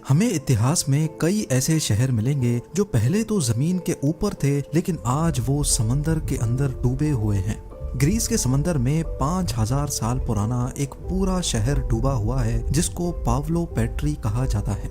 हमें इतिहास में कई ऐसे शहर मिलेंगे जो पहले तो जमीन के ऊपर थे, लेकिन आज वो समंदर के अंदर डूबे हुए हैं। ग्रीस के समंदर में 5000 साल पुराना एक पूरा शहर डूबा हुआ है, जिसको पावलो पेट्री कहा जाता है।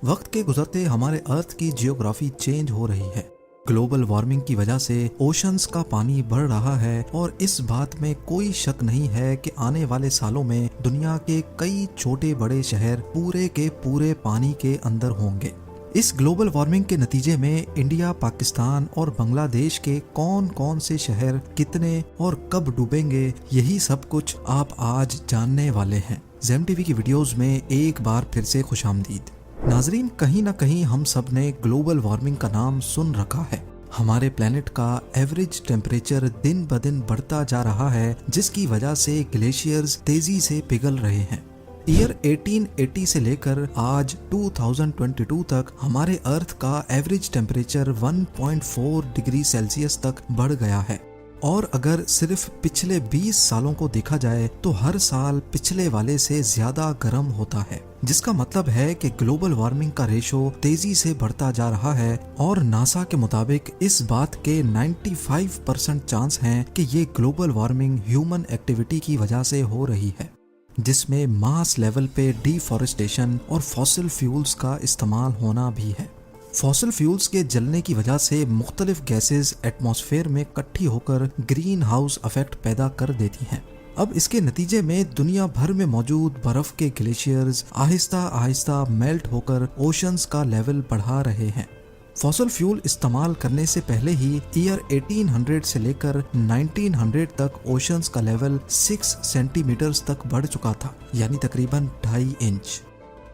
वक्त के गुजरते हमारे अर्थ की जियोग्राफी चेंज हो रही है। ग्लोबल वार्मिंग की वजह से ओशंस का पानी बढ़ रहा है और इस बात में कोई शक नहीं है कि आने वाले सालों में दुनिया के कई छोटे बड़े शहर पूरे के पूरे पानी के अंदर होंगे। इस ग्लोबल वार्मिंग के नतीजे में इंडिया, पाकिस्तान और बांग्लादेश के कौन कौन से शहर कितने और कब डूबेंगे, यही सब कुछ आप आज जानने वाले हैं। ज़ेम टीवी की वीडियोस में एक बार फिर से खुशामदीद। नाजरीन, कहीं ना कहीं हम सब ने ग्लोबल वार्मिंग का नाम सुन रखा है। हमारे प्लेनेट का एवरेज टेम्परेचर दिन ब दिन बढ़ता जा रहा है, जिसकी वजह से ग्लेशियर्स तेजी से पिघल रहे हैं। ईयर 1880 से लेकर आज 2022 तक हमारे अर्थ का एवरेज टेम्परेचर 1.4 डिग्री सेल्सियस तक बढ़ गया है। और अगर सिर्फ पिछले 20 सालों को देखा जाए तो हर साल पिछले वाले से ज्यादा गर्म होता है, जिसका मतलब है कि ग्लोबल वार्मिंग का रेशो तेजी से बढ़ता जा रहा है। और नासा के मुताबिक इस बात के 95% चांस हैं कि ये ग्लोबल वार्मिंग ह्यूमन एक्टिविटी की वजह से हो रही है, जिसमें मास लेवल पे डिफॉरेस्टेशन और फॉसिल फ्यूल्स का इस्तेमाल होना भी है। फॉसिल फ्यूल्स के जलने की वजह से मुख्तलिफ गैसेस एटमॉस्फेयर में इकट्ठी होकर ग्रीन हाउस इफेक्ट पैदा कर देती हैं। अब इसके नतीजे में दुनिया भर में मौजूद बर्फ के ग्लेशियर्स आहिस्ता आहिस्ता मेल्ट होकर ओशंस का लेवल बढ़ा रहे हैं। फॉसिल फ्यूल इस्तेमाल करने से पहले ही ईयर 1800 से लेकर 1900 तक ओशंस का लेवल 6 सेंटीमीटर्स तक बढ़ चुका था, यानी तकरीबन 2.5 इंच।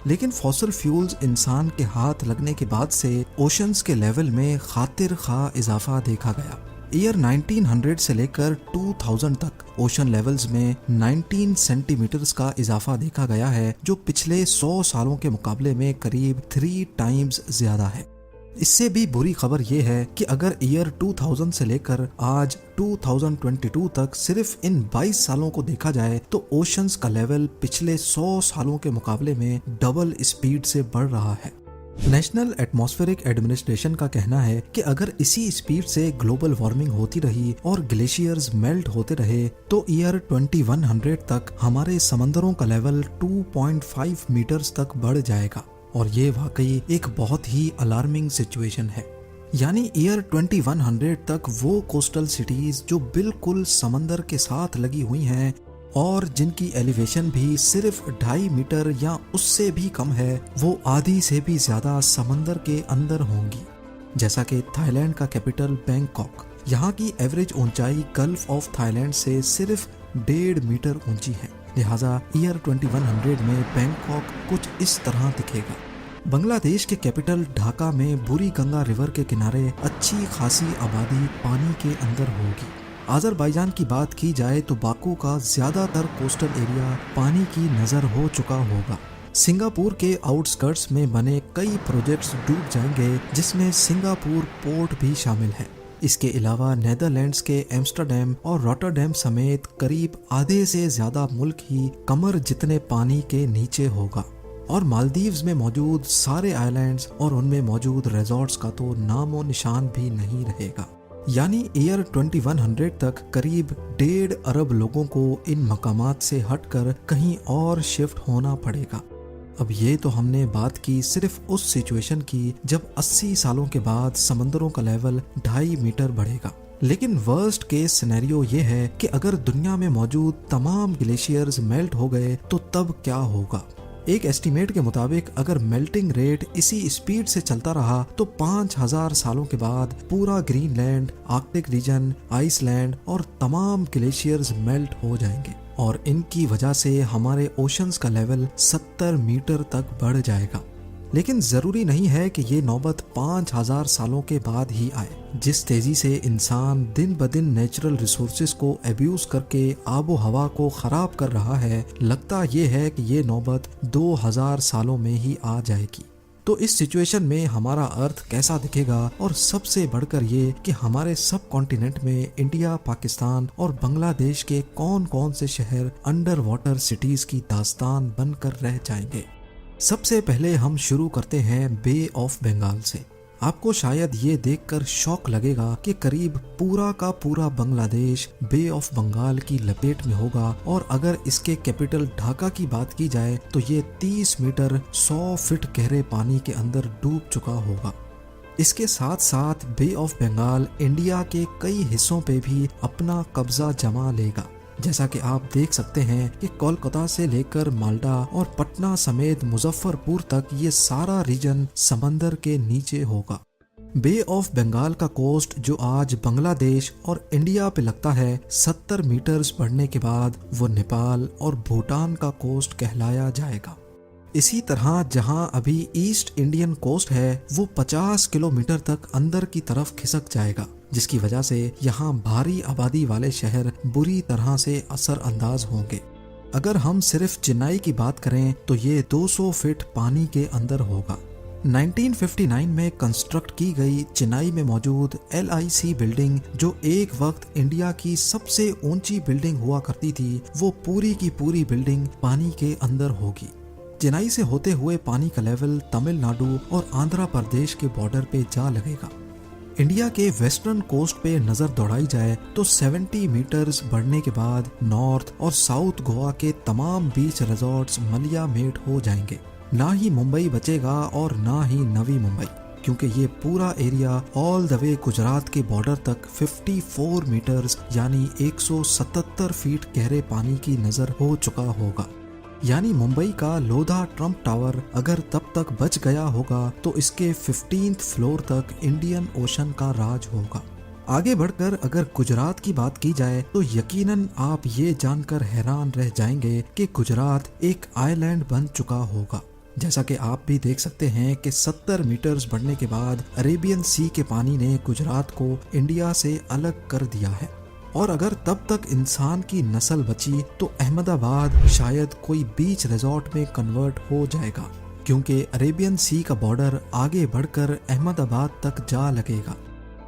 लेकिन फॉसिल फ्यूल्स इंसान के हाथ लगने के बाद से ओशंस के लेवल में खातिर खा इजाफा देखा गया। ईयर 1900 से लेकर 2000 तक ओशन लेवल्स में 19 सेंटीमीटर्स का इजाफा देखा गया है, जो पिछले 100 सालों के मुकाबले में करीब 3 टाइम्स ज्यादा है। इससे भी बुरी खबर यह है कि अगर ईयर 2000 से लेकर आज 2022 तक सिर्फ इन 22 सालों को देखा जाए तो ओशंस का लेवल पिछले 100 सालों के मुकाबले में डबल स्पीड से बढ़ रहा है। नेशनल एटमॉस्फेरिक एडमिनिस्ट्रेशन का कहना है कि अगर इसी स्पीड से ग्लोबल वार्मिंग होती रही और ग्लेशियर्स मेल्ट होते रहे तो ईयर 2100 तक हमारे समंदरों का लेवल 2.5 मीटर्स तक बढ़ जाएगा। और ये वाकई एक बहुत ही अलार्मिंग सिचुएशन है। यानी ईयर 2100 तक वो कोस्टल सिटीज जो बिल्कुल समंदर के साथ लगी हुई हैं और जिनकी एलिवेशन भी सिर्फ 2.5 मीटर या उससे भी कम है, वो आधी से भी ज्यादा समंदर के अंदर होंगी। जैसा कि थाईलैंड का कैपिटल बैंकॉक, यहाँ की एवरेज ऊंचाई गल्फ ऑफ थाईलैंड से सिर्फ 1.5 मीटर ऊंची है। लिहाजा ईयर 2100 में बैंकॉक कुछ इस तरह दिखेगा। बांग्लादेश के कैपिटल ढाका में बुरी गंगा रिवर के किनारे अच्छी खासी आबादी पानी के अंदर होगी। अजरबैजान की बात की जाए तो बाकू का ज्यादातर कोस्टल एरिया पानी की नजर हो चुका होगा। सिंगापुर के आउटस्कर्ट्स में बने कई प्रोजेक्ट्स डूब जाएंगे, जिसमें सिंगापुर पोर्ट भी शामिल है। इसके अलावा नेदरलैंड्स के एम्स्टर्डम और रॉटरडैम समेत करीब आधे से ज्यादा मुल्क ही कमर जितने पानी के नीचे होगा। और मालदीव्स में मौजूद सारे आइलैंड्स और उनमें मौजूद रिजॉर्ट्स का तो नामो निशान भी नहीं रहेगा। यानी ईयर 2100 तक करीब 1.5 अरब लोगों को इन मकामात से हटकर कहीं और शिफ्ट होना पड़ेगा। अब ये तो हमने बात की सिर्फ उस सिचुएशन की जब 80 सालों के बाद समंदरों का लेवल 2.5 मीटर बढ़ेगा। लेकिन वर्स्ट केस सिनेरियो ये है कि अगर दुनिया में मौजूद तमाम ग्लेशियर्स मेल्ट हो गए तो तब क्या होगा। एक एस्टीमेट के मुताबिक अगर मेल्टिंग रेट इसी स्पीड से चलता रहा तो 5000 सालों के बाद पूरा ग्रीनलैंड, आर्कटिक रीजन, आइसलैंड और तमाम ग्लेशियर्स मेल्ट हो जाएंगे और इनकी वजह से हमारे ओशंस का लेवल 70 मीटर तक बढ़ जाएगा। लेकिन जरूरी नहीं है कि ये नौबत 5000 सालों के बाद ही आए। जिस तेजी से इंसान दिन ब दिन नेचुरल रिसोर्सेज को एब्यूज करके आबो हवा को खराब कर रहा है, लगता ये है कि ये नौबत 2000 सालों में ही आ जाएगी। तो इस सिचुएशन में हमारा अर्थ कैसा दिखेगा, और सबसे बढ़कर ये कि हमारे सब कॉन्टिनेंट में इंडिया, पाकिस्तान और बांग्लादेश के कौन कौन से शहर अंडर वाटर सिटीज की दास्तान बनकर रह जाएंगे। सबसे पहले हम शुरू करते हैं बे ऑफ बंगाल से। आपको शायद ये देखकर शौक लगेगा कि करीब पूरा का पूरा बांग्लादेश बे ऑफ बंगाल की लपेट में होगा, और अगर इसके कैपिटल ढाका की बात की जाए तो ये 30 मीटर 100 फीट गहरे पानी के अंदर डूब चुका होगा। इसके साथ साथ बे ऑफ बंगाल इंडिया के कई हिस्सों पे भी अपना कब्जा जमा लेगा। जैसा कि आप देख सकते हैं कि कोलकाता से लेकर माल्टा और पटना समेत मुजफ्फरपुर तक ये सारा रीजन समंदर के नीचे होगा। बे ऑफ बंगाल का कोस्ट जो आज बांग्लादेश और इंडिया पे लगता है, 70 मीटर्स बढ़ने के बाद वो नेपाल और भूटान का कोस्ट कहलाया जाएगा। इसी तरह जहां अभी ईस्ट इंडियन कोस्ट है वो 50 किलोमीटर तक अंदर की तरफ खिसक जाएगा, जिसकी वजह से यहाँ भारी आबादी वाले शहर बुरी तरह से असर अंदाज होंगे। अगर हम सिर्फ चेन्नई की बात करें तो ये 200 फीट पानी के अंदर होगा। 1959 में कंस्ट्रक्ट की गई चेन्नई में मौजूद LIC बिल्डिंग, जो एक वक्त इंडिया की सबसे ऊंची बिल्डिंग हुआ करती थी, वो पूरी की पूरी बिल्डिंग पानी के अंदर होगी। चेन्नई से होते हुए पानी का लेवल तमिलनाडु और आंध्र प्रदेश के बॉर्डर पे जा लगेगा। इंडिया के वेस्टर्न कोस्ट पे नजर दौड़ाई जाए तो 70 मीटर्स बढ़ने के बाद नॉर्थ और साउथ गोवा के तमाम बीच रिजॉर्ट्स मलिया मेट हो जाएंगे। ना ही मुंबई बचेगा और ना ही नवी मुंबई, क्योंकि ये पूरा area all the way Gujarat के बॉर्डर तक 54 मीटर्स यानी 177 फीट गहरे पानी की नजर हो चुका होगा। यानी मुंबई का लोधा ट्रम्प टावर अगर तब तक बच गया होगा तो इसके 15th फ्लोर तक इंडियन ओशन का राज होगा। आगे बढ़कर अगर गुजरात की बात की जाए तो यकीनन आप ये जानकर हैरान रह जाएंगे कि गुजरात एक आइलैंड बन चुका होगा। जैसा कि आप भी देख सकते हैं कि 70 मीटर्स बढ़ने के बाद अरेबियन सी के पानी ने गुजरात को इंडिया से अलग कर दिया है। और अगर तब तक इंसान की नस्ल बची तो अहमदाबाद शायद कोई बीच रिजॉर्ट में कन्वर्ट हो जाएगा, क्योंकि अरेबियन सी का बॉर्डर आगे बढ़कर अहमदाबाद तक जा लगेगा।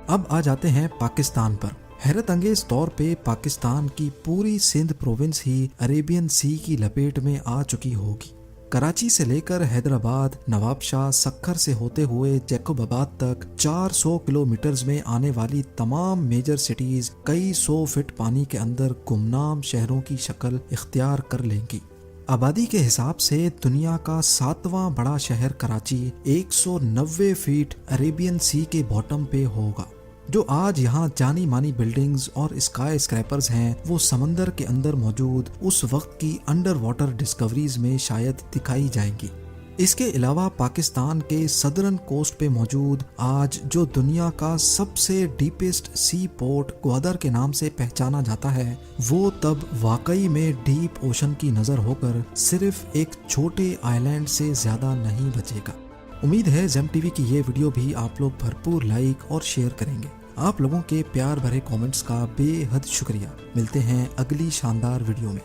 अब आ जाते हैं पाकिस्तान पर। हैरत अंगेज तौर पे पाकिस्तान की पूरी सिंध प्रोविंस ही अरेबियन सी की लपेट में आ चुकी होगी। कराची से लेकर हैदराबाद, नवाबशाह, सक्खर से होते हुए जैकोबाबाद तक 400 किलोमीटर्स में आने वाली तमाम मेजर सिटीज कई 100 फीट पानी के अंदर गुमनाम शहरों की शक्ल इख्तियार कर लेंगी। आबादी के हिसाब से दुनिया का 7वां बड़ा शहर कराची 190 फीट अरेबियन सी के बॉटम पे होगा। जो आज यहाँ जानी मानी बिल्डिंग्स और स्काई स्क्रैपर्स हैं, वो समंदर के अंदर मौजूद उस वक्त की अंडर वाटर डिस्कवरीज में शायद दिखाई जाएंगी। इसके अलावा पाकिस्तान के सदर्न कोस्ट पे मौजूद आज जो दुनिया का सबसे डीपेस्ट सी पोर्ट ग्वादर के नाम से पहचाना जाता है, वो तब वाकई में डीप ओशन की नजर होकर सिर्फ एक छोटे आइलैंड से ज्यादा नहीं बचेगा। उम्मीद है जेम टीवी की ये वीडियो भी आप लोग भरपूर लाइक और शेयर करेंगे। आप लोगों के प्यार भरे कमेंट्स का बेहद शुक्रिया। मिलते हैं अगली शानदार वीडियो में।